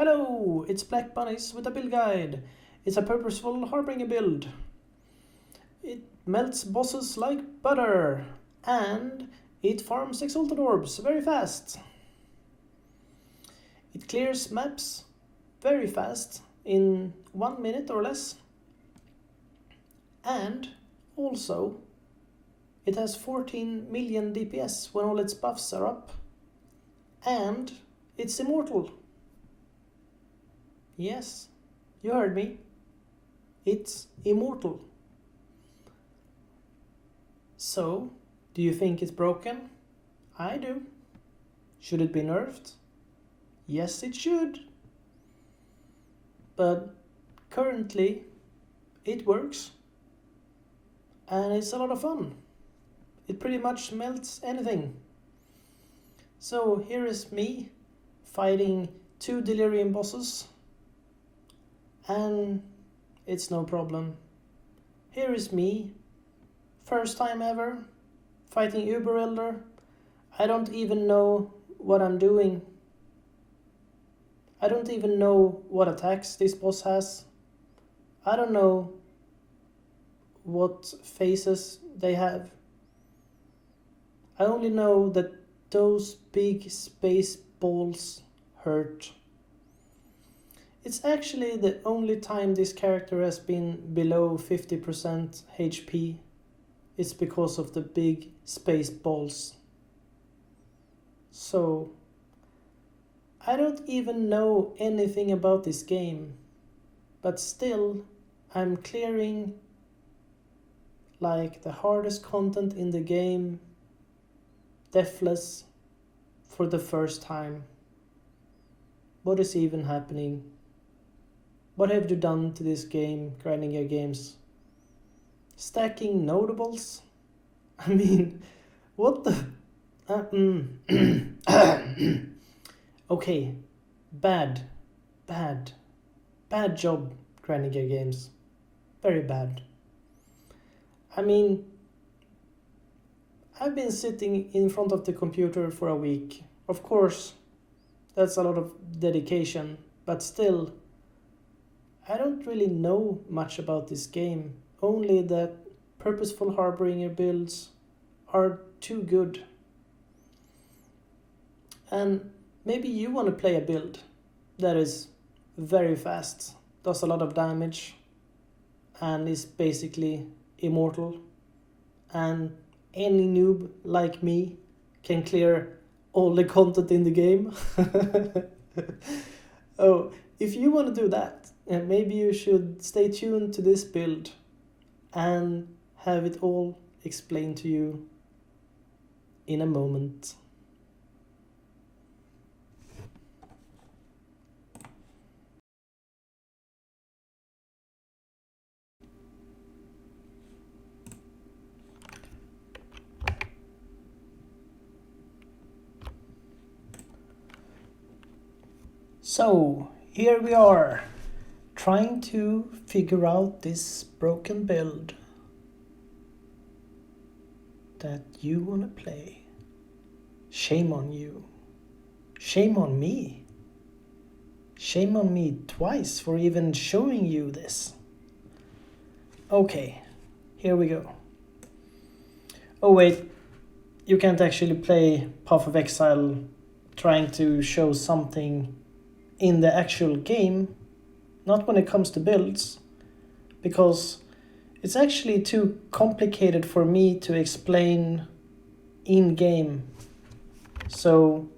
Hello, it's Black Bunnies with a build guide. It's a purposeful Harbinger build. It melts bosses like butter, and it farms exalted orbs very fast. It clears maps very fast in 1 minute or less. And also, it has 14 million DPS when all its buffs are up. And it's immortal. Yes, you heard me. It's immortal. So, do you think it's broken? I do. Should it be nerfed? Yes, it should. But currently, it works. And it's a lot of fun. It pretty much melts anything. So here is me fighting 2 delirium bosses. And it's no problem. Here is me, first time ever, fighting Uber Elder. I don't even know what I'm doing. I don't even know what attacks this boss has. I don't know what phases they have. I only know that those big space balls hurt. It's actually the only time this character has been below 50% HP. It's because of the big space balls. So, I don't even know anything about this game, but still, I'm clearing like the hardest content in the game, deathless, for the first time. What is even happening? What have you done to this game, Grinding Games? Stacking notables? I mean, what the... Okay, bad job, Grinding Games. Very bad. I mean, I've been sitting in front of the computer for a week. Of course, that's a lot of dedication, but still, I don't really know much about this game, only that Purposeful Harbinger builds are too good. And maybe you want to play a build that is very fast, does a lot of damage, and is basically immortal, and any noob like me can clear all the content in the game. Oh, if you want to do that, maybe you should stay tuned to this build and have it all explained to you in a moment. So, here we are, trying to figure out this broken build that you want to play. Shame on you. Shame on me. Shame on me twice for even showing you this. Okay, here we go. Oh wait, you can't actually play Path of Exile trying to show something in the actual game, not when it comes to builds, because it's actually too complicated for me to explain in game. So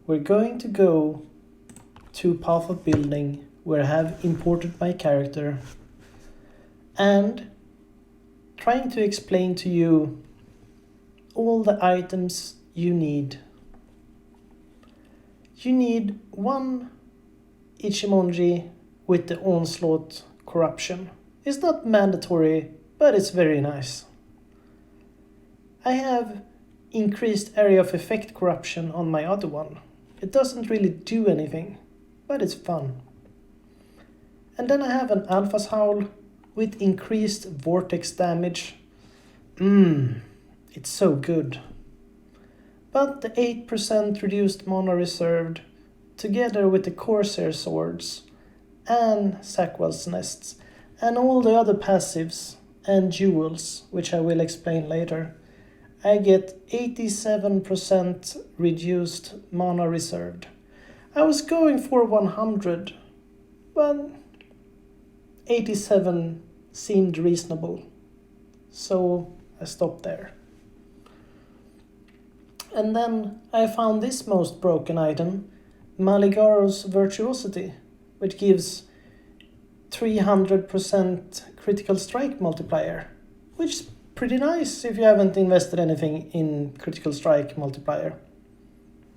we're going to go to Path of Building, where I have imported my character, and trying to explain to you all the items you need. You need one Ichimonji with the Onslaught corruption. It's not mandatory, but it's very nice. I have increased area of effect corruption on my other one. It doesn't really do anything, but it's fun. And then I have an Alpha's Howl with increased vortex damage. It's so good. But the 8% reduced mana reserved together with the Corsair swords and Sackwell's nests and all the other passives and jewels, which I will explain later, I get 87% reduced mana reserved. I was going for 100, but 87 seemed reasonable, so I stopped there. And then I found this most broken item, Maligaro's Virtuosity, which gives 300% critical strike multiplier, which is pretty nice if you haven't invested anything in critical strike multiplier,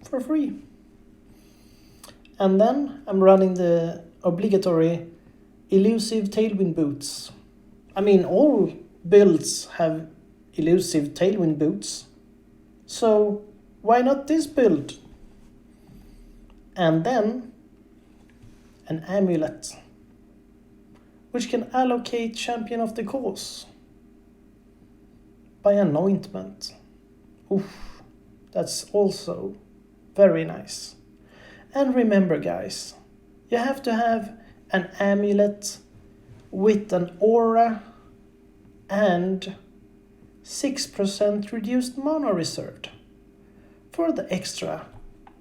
for free. And then I'm running the obligatory elusive tailwind boots. I mean, all builds have elusive tailwind boots, so why not this build? And then an amulet, which can allocate champion of the cause by anointment. Oof, that's also very nice. And remember, guys, you have to have an amulet with an aura and 6% reduced mana reserved for the extra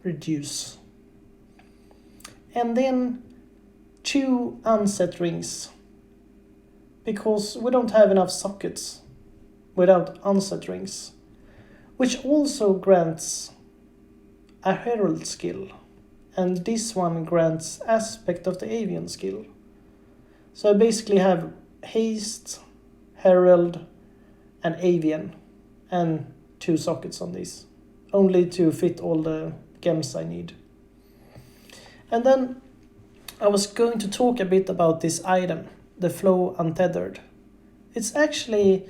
reduce. And then 2 unset rings, because we don't have enough sockets without unset rings, which also grants a herald skill, and this one grants aspect of the avian skill. So I basically have haste, herald and avian, and 2 sockets on these, only to fit all the gems I need. And then I was going to talk a bit about this item, the Flow Untethered. It's actually,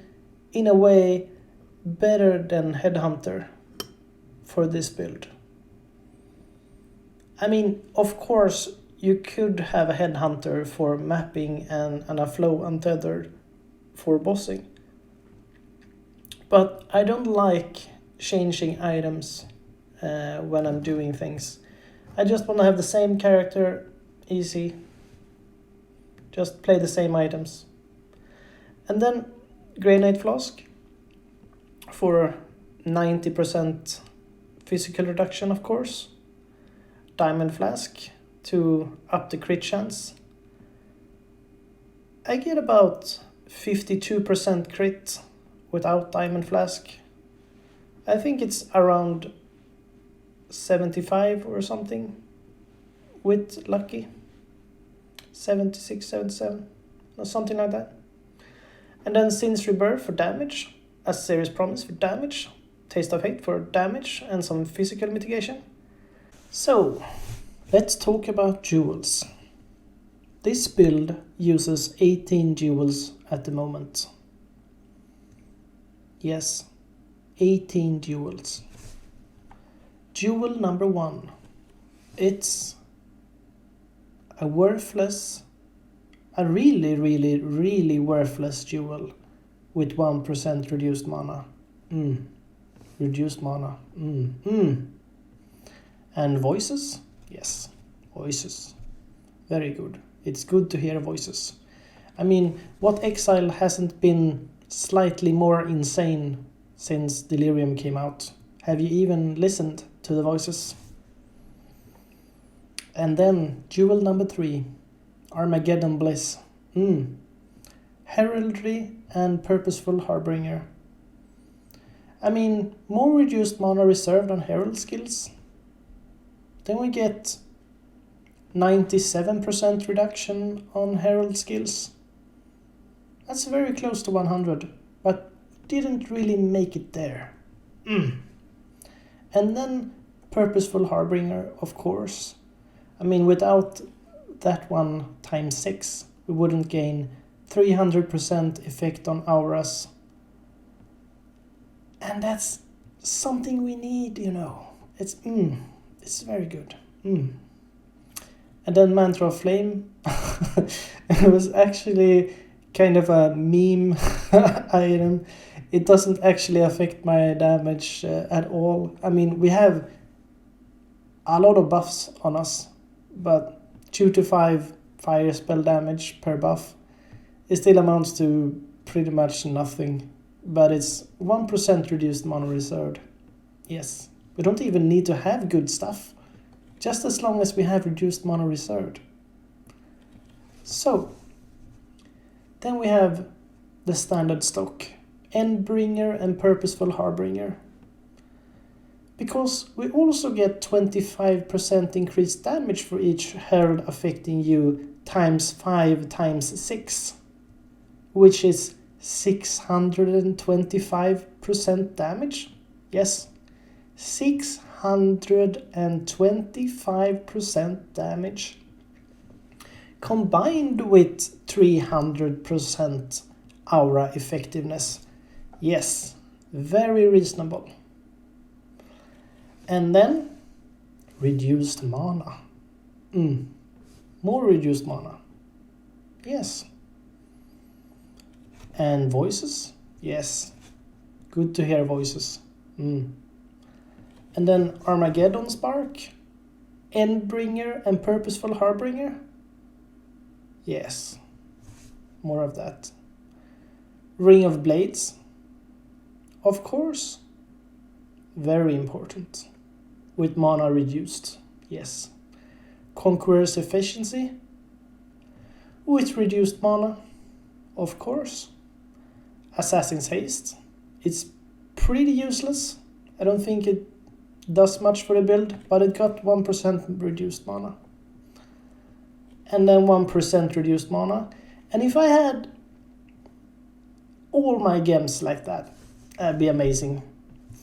in a way, better than Headhunter for this build. I mean, of course, you could have a Headhunter for mapping and a Flow Untethered for bossing. But I don't like changing items when I'm doing things. I just want to have the same character, easy. Just play the same items. And then Granite Flask for 90% physical reduction, of course. Diamond Flask to up the crit chance. I get about 52% crit without Diamond Flask. I think it's around 75 or something with lucky. 76, 77, or something like that. And then Sin's Rebirth for damage, a Serious Promise for damage, Taste of Hate for damage and some physical mitigation. So, let's talk about jewels. This build uses 18 jewels at the moment. Yes, 18 jewels. Jewel number 1. It's a really worthless jewel with 1% reduced mana. Reduced mana. And voices? Yes, voices. Very good. It's good to hear voices. I mean, what exile hasn't been slightly more insane since Delirium came out? Have you even listened to the voices? And then, jewel number 3, Armageddon Bliss. Heraldry and Purposeful Harbinger. I mean, more reduced mana reserved on Herald skills. Then we get 97% reduction on Herald skills. That's very close to 100, but didn't really make it there. And then Purposeful Harbinger, of course. I mean, without that one times 6, we wouldn't gain 300% effect on auras. And that's something we need, you know. It's very good. And then Mantra of Flame. It was actually kind of a meme item. It doesn't actually affect my damage at all. I mean, we have a lot of buffs on us, but 2 to 5 fire spell damage per buff. It still amounts to pretty much nothing, but it's 1% reduced mana reserved. Yes, we don't even need to have good stuff, just as long as we have reduced mana reserved. So, then we have the standard stock, Endbringer and Purposeful Harbinger. Because we also get 25% increased damage for each herald affecting you times 5 times 6, which is 625% damage. Yes, 625% damage. Combined with 300% aura effectiveness. Yes, very reasonable. And then reduced mana. More reduced mana. Yes. And voices? Yes. Good to hear voices. And then Armageddon Spark, Endbringer and Purposeful Harbinger. Yes. More of that. Ring of Blades. Of course. Very important. With mana reduced. Yes. Conqueror's Efficiency. With reduced mana. Of course. Assassin's Haste. It's pretty useless. I don't think it does much for the build, but it got 1% reduced mana. And then 1% reduced mana. And if I had all my gems like that, that'd be amazing.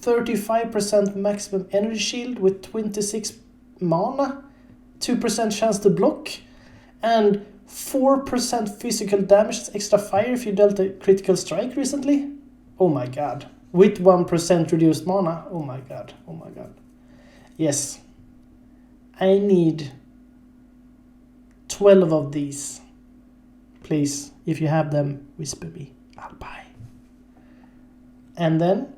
35% maximum energy shield with 26 mana, 2% chance to block, and 4% physical damage extra fire if you dealt a critical strike recently. Oh my god. With 1% reduced mana. Oh my god. Oh my god. Yes. I need 12 of these. Please, if you have them, whisper me. I'll buy. And then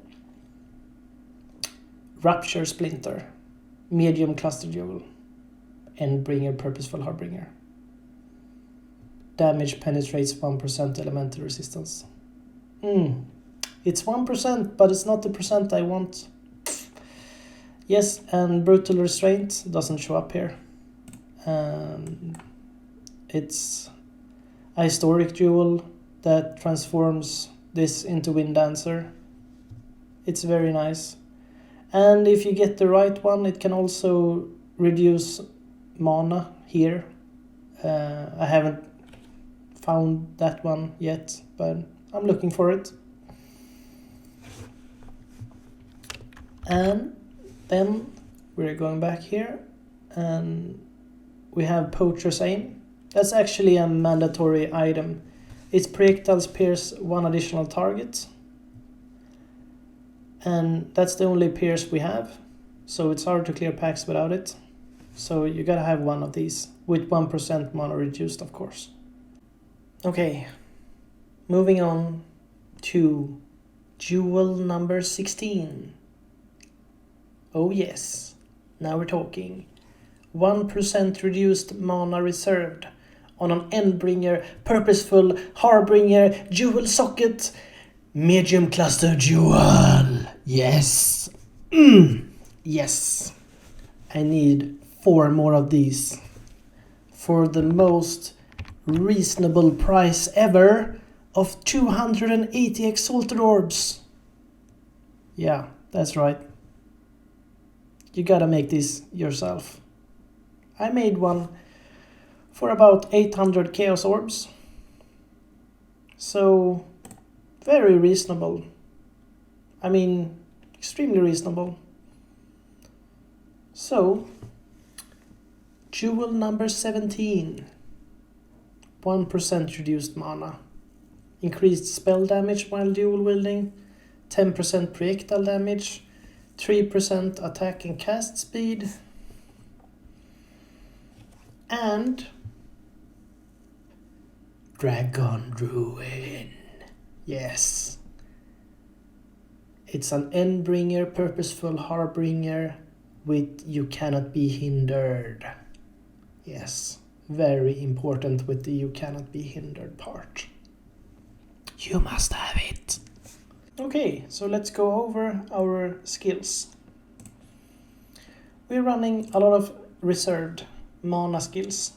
Rupture Splinter, Medium Cluster Jewel, Endbringer, Purposeful Harbinger. Damage penetrates 1% elemental resistance. It's 1%, but it's not the percent I want. Yes, and Brutal Restraint doesn't show up here. It's a historic jewel that transforms this into Wind Dancer. It's very nice. And if you get the right one, it can also reduce mana here. I haven't found that one yet, but I'm looking for it. And then we're going back here and we have Poacher's Aim. That's actually a mandatory item. Its projectiles pierce one additional target. And that's the only pierce we have. So it's hard to clear packs without it. So you gotta have one of these with 1% mana reduced, of course. Okay, moving on to jewel number 16. Oh yes, now we're talking. 1% reduced mana reserved on an Endbringer, Purposeful Harbinger, Jewel Socket, Medium Cluster Jewel. Yes. Yes. I need 4 more of these for the most reasonable price ever of 280 Exalted Orbs. Yeah, that's right. You gotta make this yourself. I made one for about 800 Chaos Orbs. So, very reasonable. I mean, extremely reasonable. So, jewel number 17. 1% reduced mana. Increased spell damage while dual wielding. 10% projectile damage. 3% attack and cast speed. And Dragon Ruin. Yes. It's an Endbringer, Purposeful Harbinger, with you cannot be hindered. Yes, very important with the you cannot be hindered part. You must have it. Okay, so let's go over our skills. We're running a lot of reserved mana skills.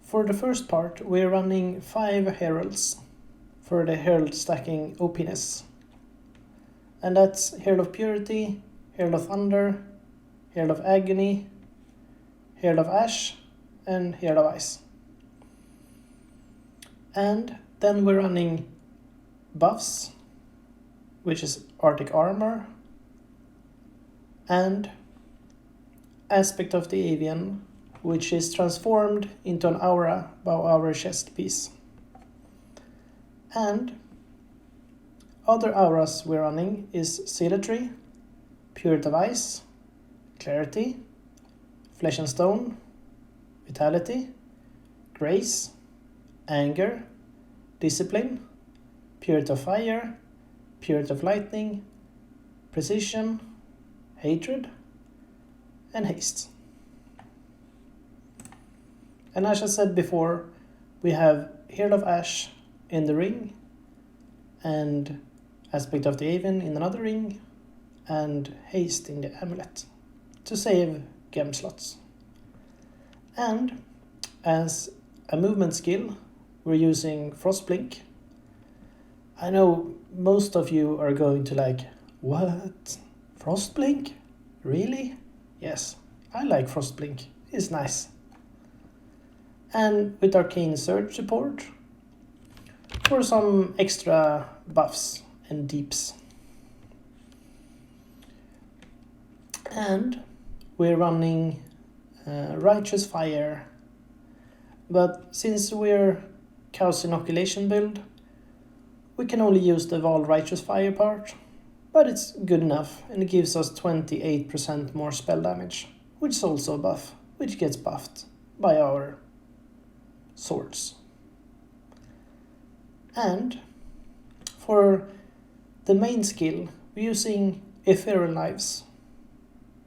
For the first part, we're running 5 heralds for the herald stacking OPness. And that's Herald of Purity, Herald of Thunder, Herald of Agony, Herald of Ash, and Herald of Ice. And then we're running buffs, which is Arctic Armor, and Aspect of the Avian, which is transformed into an aura above our chest piece. And other auras we're running is Zealotry, Purity of Ice, Clarity, Flesh and Stone, Vitality, Grace, Anger, Discipline, Purity of Fire, Purity of Lightning, Precision, Hatred, and Haste. And as I said before, we have Herald of Ash in the ring, and Aspect of the Avian in another ring, and Haste in the amulet to save gem slots. And as a movement skill, we're using Frostblink. I know most of you are going to like, what? Frostblink? Really? Yes, I like Frostblink. It's nice. And with Arcane Surge support for some extra buffs and deeps. And we're running Righteous Fire, but since we're Chaos Inoculation build, we can only use the Val Righteous Fire part, but it's good enough and it gives us 28% more spell damage, which is also a buff, which gets buffed by our swords. And for the main skill, we're using Etheral Knives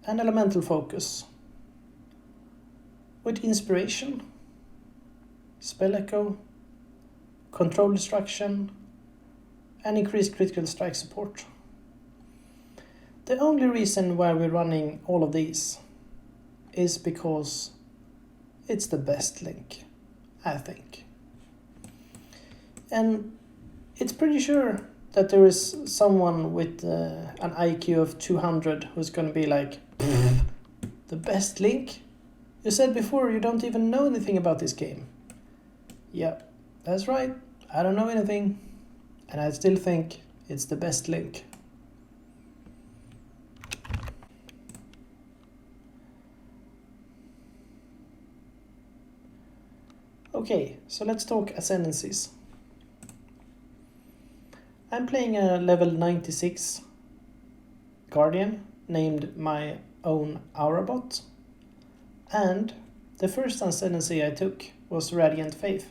and Elemental Focus with Inspiration, Spell Echo, Control Destruction, and increased critical strike support. The only reason why we're running all of these is because it's the best link, I think. And it's pretty sure that there is someone with an IQ of 200 who's going to be like, the best link? You said before you don't even know anything about this game. Yeah, that's right. I don't know anything. And I still think it's the best link. Okay, so let's talk ascendancies. I'm playing a level 96 Guardian named my own Aurabot, and the first ascendancy I took was Radiant Faith.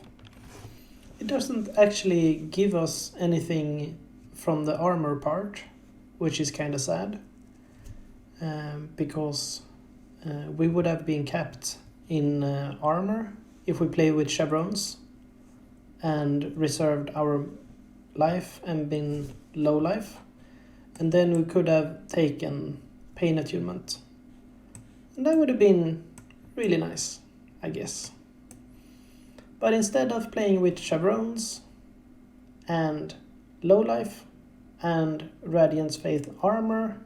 It doesn't actually give us anything from the armor part, which is kind of sad, because we would have been capped in armor if we play with chevrons and reserved our life and been low life, and then we could have taken pain attunement, and that would have been really nice, I guess. But instead of playing with chevrons and low life and Radiant's Faith armor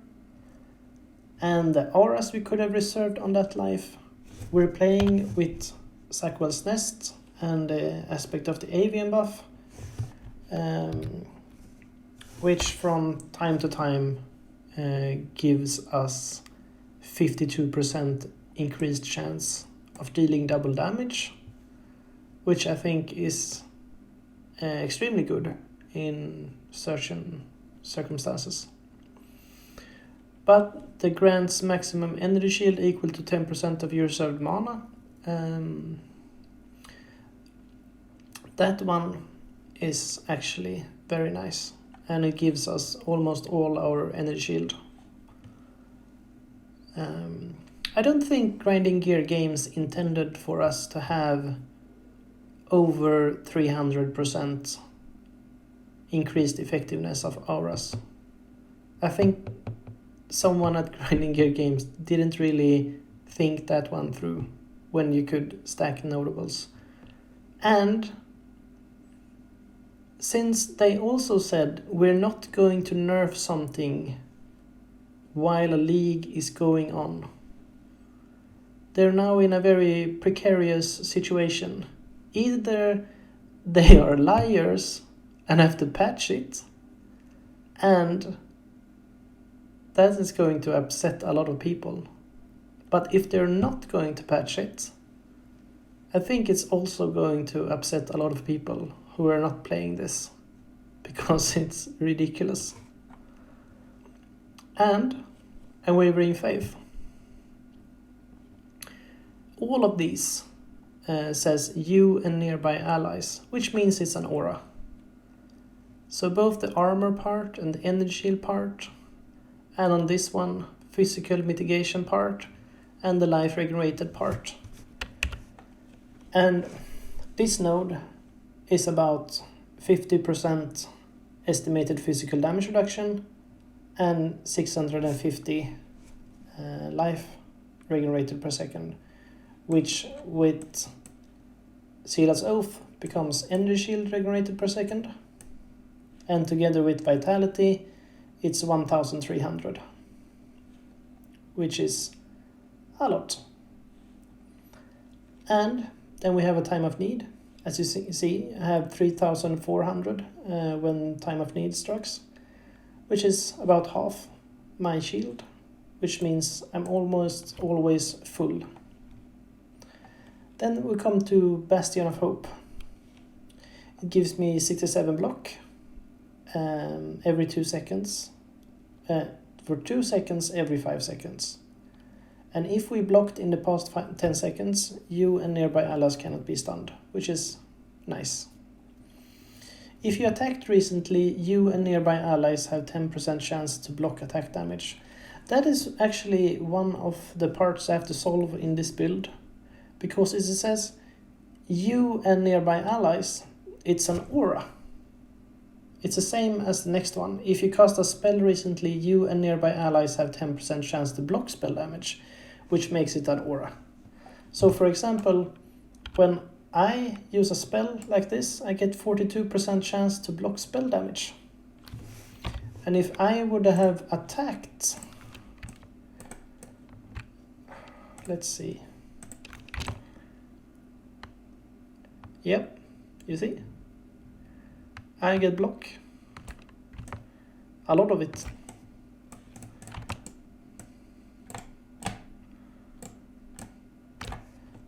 and the auras we could have reserved on that life, we're playing with Sackwell's Nest and the Aspect of the Avian buff, which from time to time gives us 52% increased chance of dealing double damage, which I think is extremely good in certain circumstances. But the grants maximum energy shield equal to 10% of your reserved mana. That one is actually very nice, and it gives us almost all our energy shield. I don't think Grinding Gear Games intended for us to have over 300% increased effectiveness of auras. I think someone at Grinding Gear Games didn't really think that one through when you could stack notables. And since they also said we're not going to nerf something while a league is going on, they're now in a very precarious situation. Either they are liars and have to patch it, and that is going to upset a lot of people. But if they're not going to patch it, I think it's also going to upset a lot of people who are not playing this, because it's ridiculous. And unwavering faith. All of these says you and nearby allies, which means it's an aura. So both the armor part and the energy shield part, and on this one, physical mitigation part, and the life regenerated part. And this node is about 50% estimated physical damage reduction and 650 life regenerated per second, which with Sila's Oath becomes energy shield regenerated per second, and together with vitality it's 1300, which is a lot. And then we have a time of need. As you see, I have 3400 when time of need strikes, which is about half my shield, which means I'm almost always full. Then we come to Bastion of Hope. It gives me 67 block every 2 seconds, for 2 seconds every 5 seconds. And if we blocked in the past 10 seconds, you and nearby allies cannot be stunned, which is nice. If you attacked recently, you and nearby allies have 10% chance to block attack damage. That is actually one of the parts I have to solve in this build, because it says you and nearby allies, it's an aura. It's the same as the next one. If you cast a spell recently, you and nearby allies have 10% chance to block spell damage, which makes it an aura. So for example, when I use a spell like this, I get 42% chance to block spell damage. And if I would have attacked, let's see. Yep, you see? I get block. A lot of it.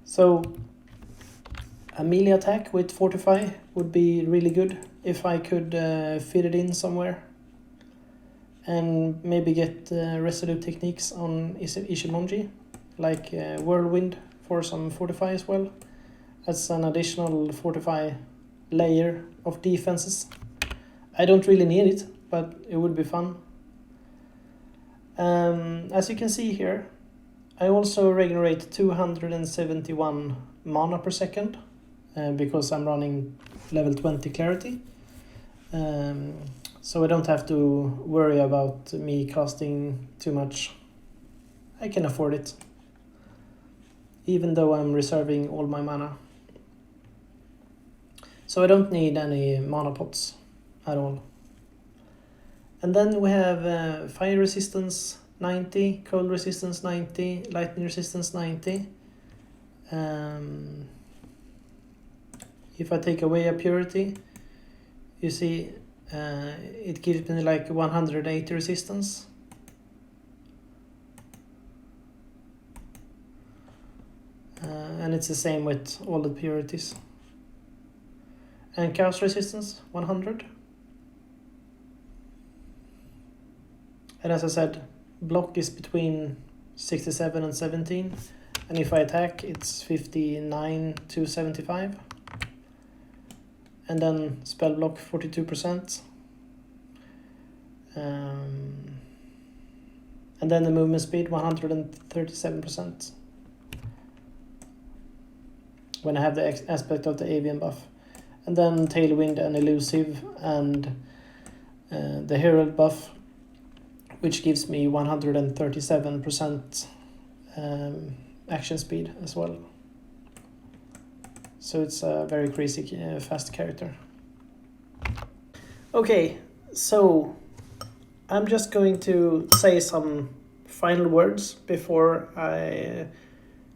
So a melee attack with Fortify would be really good if I could fit it in somewhere. And maybe get residue techniques on Ishimonji, like Whirlwind for some Fortify as well. That's an additional Fortify layer of defenses. I don't really need it, but it would be fun. As you can see here, I also regenerate 271 mana per second because I'm running level 20 clarity. So I don't have to worry about me casting too much. I can afford it, even though I'm reserving all my mana. So I don't need any mana pots at all. And then we have fire resistance 90, cold resistance 90, lightning resistance 90. If I take away a purity, you see it gives me like 180 resistance. And it's the same with all the purities. And chaos resistance 100. And as I said, block is between 67 and 17, and if I attack it's 59 to 75. And then spell block 42%. And then the movement speed 137% when I have the aspect of the avian buff. And then tailwind and elusive and the herald buff, which gives me 137% action speed as well. So it's a very crazy fast character. Okay, so I'm just going to say some final words before I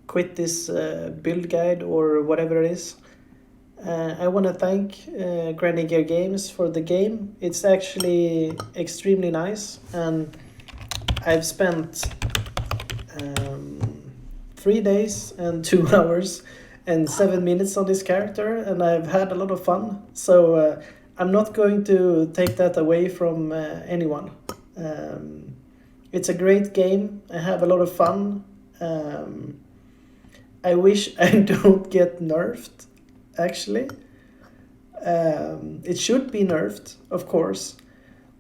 quit this build guide or whatever it is. I want to thank Granny Gear Games for the game. It's actually extremely nice, and I've spent 3 days and 2 hours and 7 minutes on this character, and I've had a lot of fun. So I'm not going to take that away from anyone. It's a great game. I have a lot of fun. I wish I don't get nerfed, actually. It should be nerfed, of course.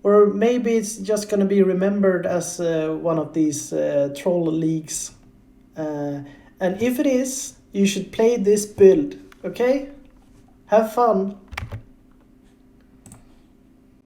Or maybe it's just going to be remembered as one of these troll leagues. And if it is, you should play this build, okay? Have fun.